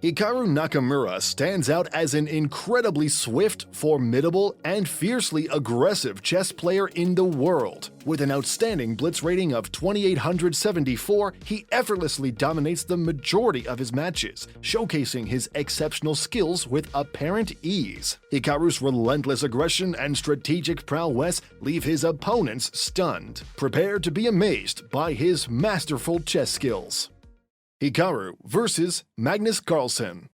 Hikaru Nakamura stands out as an incredibly swift, formidable, and fiercely aggressive chess player in the world. With an outstanding blitz rating of 2,874, he effortlessly dominates the majority of his matches, showcasing his exceptional skills with apparent ease. Hikaru's relentless aggression and strategic prowess leave his opponents stunned, prepared to be amazed by his masterful chess skills. Hikaru vs. Magnus Carlsen.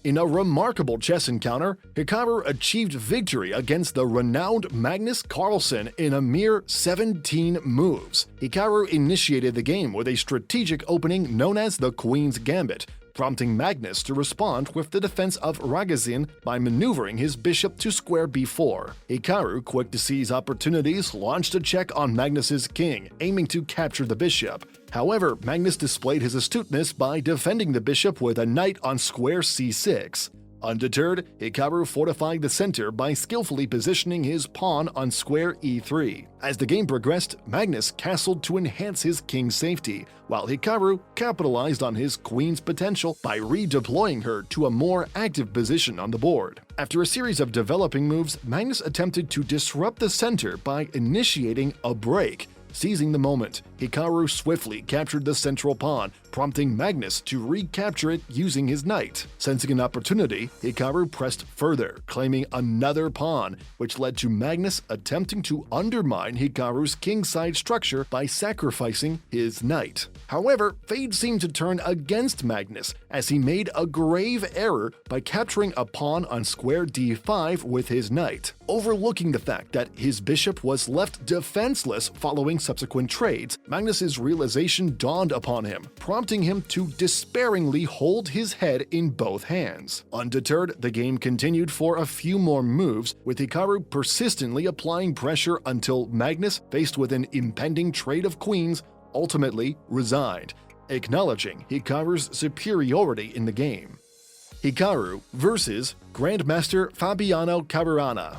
In a remarkable chess encounter, Hikaru achieved victory against the renowned Magnus Carlsen in a mere 17 moves. Hikaru initiated the game with a strategic opening known as the Queen's Gambit, prompting Magnus to respond with the defense of Ragozin by maneuvering his bishop to square b4. Hikaru, quick to seize opportunities, launched a check on Magnus's king, aiming to capture the bishop. However, Magnus displayed his astuteness by defending the bishop with a knight on square c6. Undeterred, Hikaru fortified the center by skillfully positioning his pawn on square e3. As the game progressed, Magnus castled to enhance his king's safety, while Hikaru capitalized on his queen's potential by redeploying her to a more active position on the board. After a series of developing moves, Magnus attempted to disrupt the center by initiating a break. Seizing the moment, Hikaru swiftly captured the central pawn, prompting Magnus to recapture it using his knight. Sensing an opportunity, Hikaru pressed further, claiming another pawn, which led to Magnus attempting to undermine Hikaru's kingside structure by sacrificing his knight. However, fate seemed to turn against Magnus as he made a grave error by capturing a pawn on square d5 with his knight. Overlooking the fact that his bishop was left defenseless following subsequent trades, Magnus's realization dawned upon him, prompting him to despairingly hold his head in both hands. Undeterred, the game continued for a few more moves, with Hikaru persistently applying pressure until Magnus, faced with an impending trade of queens, ultimately resigned, acknowledging Hikaru's superiority in the game. Hikaru vs. Grandmaster Fabiano Caruana.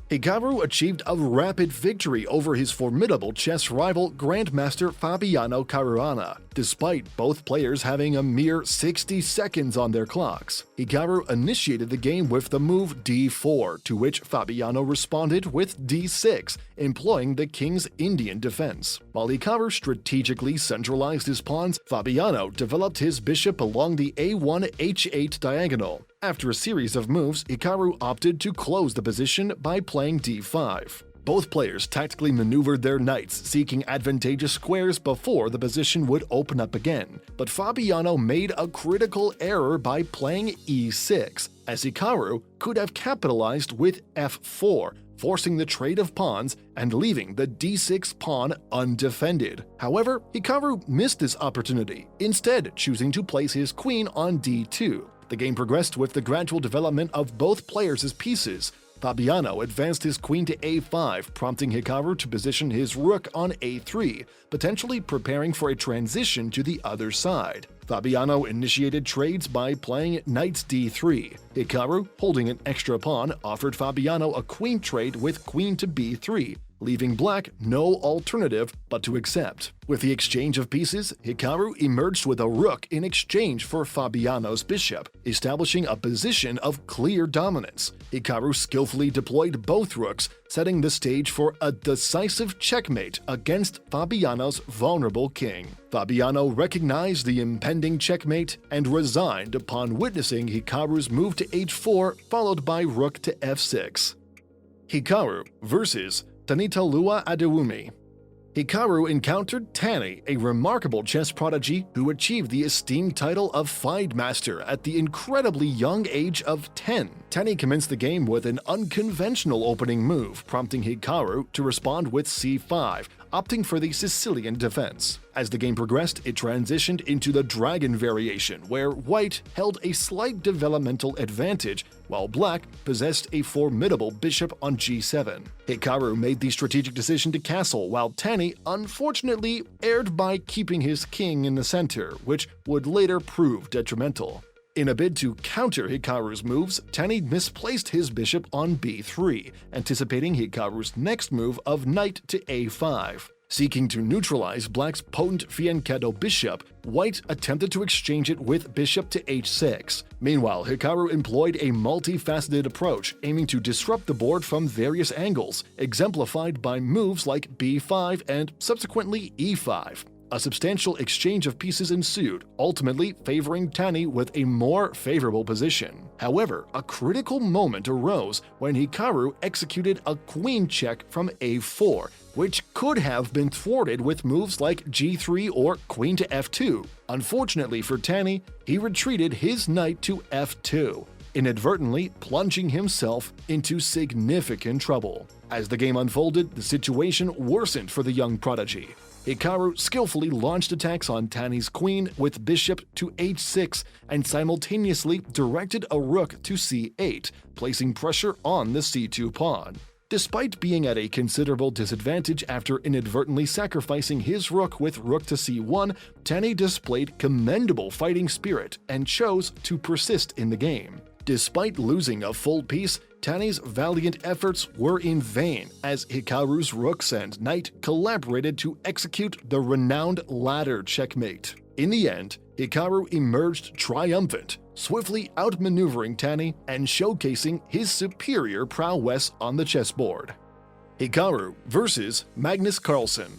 Hikaru achieved a rapid victory over his formidable chess rival Grandmaster Fabiano Caruana, despite both players having a mere 60 seconds on their clocks. Hikaru initiated the game with the move d4, to which Fabiano responded with d6, employing the king's Indian defense. While Hikaru strategically centralized his pawns, Fabiano developed his bishop along the a1-h8 diagonal. After a series of moves, Hikaru opted to close the position by playing d5. Both players tactically maneuvered their knights, seeking advantageous squares before the position would open up again. But Fabiano made a critical error by playing e6, as Hikaru could have capitalized with f4, forcing the trade of pawns and leaving the d6 pawn undefended. However, Hikaru missed this opportunity, instead choosing to place his queen on d2. The game progressed with the gradual development of both players' pieces. Fabiano advanced his queen to a5, prompting Hikaru to position his rook on a3, potentially preparing for a transition to the other side. Fabiano initiated trades by playing knight d3. Hikaru, holding an extra pawn, offered Fabiano a queen trade with queen to b3, leaving black no alternative but to accept. With the exchange of pieces, Hikaru emerged with a rook in exchange for Fabiano's bishop, establishing a position of clear dominance. Hikaru skillfully deployed both rooks, setting the stage for a decisive checkmate against Fabiano's vulnerable king. Fabiano recognized the impending checkmate and resigned upon witnessing Hikaru's move to h4 followed by rook to f6. Hikaru vs. Tani Adewumi. Hikaru encountered Tani, a remarkable chess prodigy who achieved the esteemed title of Fide Master at the incredibly young age of 10. Tani commenced the game with an unconventional opening move, prompting Hikaru to respond with c5, opting for the Sicilian defense. As the game progressed, it transitioned into the dragon variation, where white held a slight developmental advantage, while black possessed a formidable bishop on g7. Hikaru made the strategic decision to castle, while Tani unfortunately erred by keeping his king in the center, which would later prove detrimental. In a bid to counter Hikaru's moves, Tani misplaced his bishop on b3, anticipating Hikaru's next move of knight to a5. Seeking to neutralize black's potent fianchetto bishop, white attempted to exchange it with bishop to h6. Meanwhile, Hikaru employed a multifaceted approach, aiming to disrupt the board from various angles, exemplified by moves like b5 and subsequently e5. A substantial exchange of pieces ensued, ultimately favoring Tani with a more favorable position. However, a critical moment arose when Hikaru executed a queen check from a4, which could have been thwarted with moves like g3 or queen to f2. Unfortunately for Tani, he retreated his knight to f2, inadvertently plunging himself into significant trouble. As the game unfolded, the situation worsened for the young prodigy. Hikaru skillfully launched attacks on Tani's queen with bishop to h6 and simultaneously directed a rook to c8, placing pressure on the c2 pawn. Despite being at a considerable disadvantage after inadvertently sacrificing his rook with rook to c1, Tani displayed commendable fighting spirit and chose to persist in the game. Despite losing a full piece, Tani's valiant efforts were in vain, as Hikaru's rooks and knight collaborated to execute the renowned ladder checkmate. In the end, Hikaru emerged triumphant, swiftly outmaneuvering Tani and showcasing his superior prowess on the chessboard. Hikaru vs. Magnus Carlsen.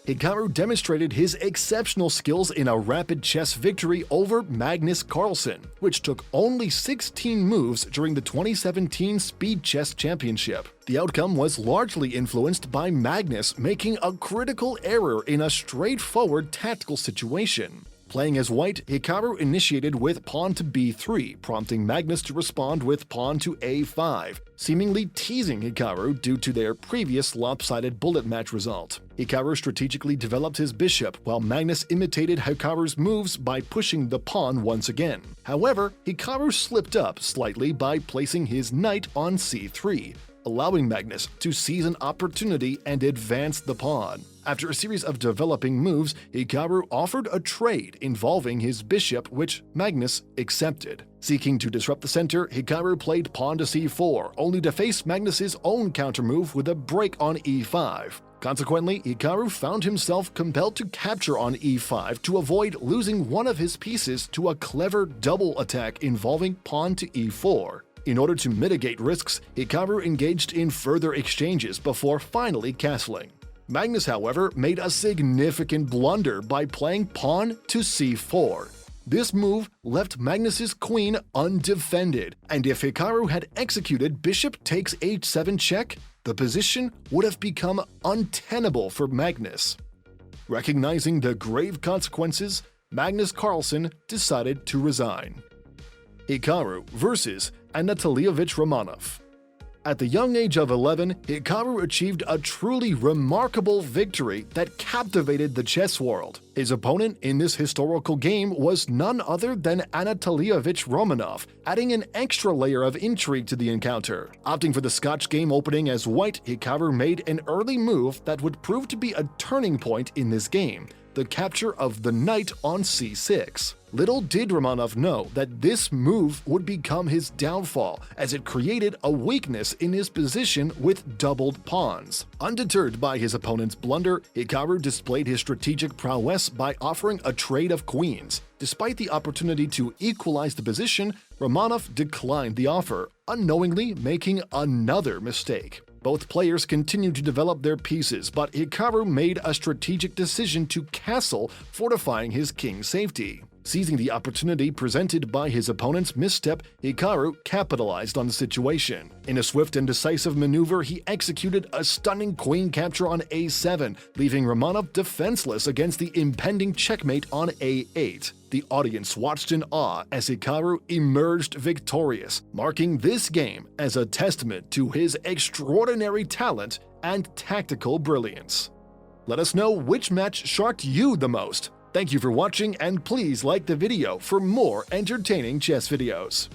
Hikaru demonstrated his exceptional skills in a rapid chess victory over Magnus Carlsen, which took only 16 moves during the 2017 Speed Chess Championship. The outcome was largely influenced by Magnus making a critical error in a straightforward tactical situation. Playing as white, Hikaru initiated with pawn to b3, prompting Magnus to respond with pawn to a5, seemingly teasing Hikaru due to their previous lopsided bullet match result. Hikaru strategically developed his bishop, while Magnus imitated Hikaru's moves by pushing the pawn once again. However, Hikaru slipped up slightly by placing his knight on c3, allowing Magnus to seize an opportunity and advance the pawn. After a series of developing moves, Hikaru offered a trade involving his bishop, which Magnus accepted. Seeking to disrupt the center, Hikaru played pawn to c4, only to face Magnus's own countermove with a break on e5. Consequently, Hikaru found himself compelled to capture on e5 to avoid losing one of his pieces to a clever double attack involving pawn to e4. In order to mitigate risks, Hikaru engaged in further exchanges before finally castling. Magnus, however, made a significant blunder by playing pawn to c4. This move left Magnus's queen undefended, and if Hikaru had executed bishop takes h7 check, the position would have become untenable for Magnus. Recognizing the grave consequences, Magnus Carlsen decided to resign. Hikaru vs. Anatolievich Romanov. At the young age of 11, Hikaru achieved a truly remarkable victory that captivated the chess world. His opponent in this historical game was none other than Anatolievich Romanov, adding an extra layer of intrigue to the encounter. Opting for the Scotch game opening as white, Hikaru made an early move that would prove to be a turning point in this game: the capture of the knight on c6. Little did Romanov know that this move would become his downfall, as it created a weakness in his position with doubled pawns. Undeterred by his opponent's blunder, Hikaru displayed his strategic prowess by offering a trade of queens. Despite the opportunity to equalize the position, Romanov declined the offer, unknowingly making another mistake. Both players continued to develop their pieces, but Hikaru made a strategic decision to castle, fortifying his king's safety. Seizing the opportunity presented by his opponent's misstep, Hikaru capitalized on the situation. In a swift and decisive maneuver, he executed a stunning queen capture on a7, leaving Romanov defenseless against the impending checkmate on a8. The audience watched in awe as Hikaru emerged victorious, marking this game as a testament to his extraordinary talent and tactical brilliance. Let us know which match shocked you the most. Thank you for watching, and please like the video for more entertaining chess videos.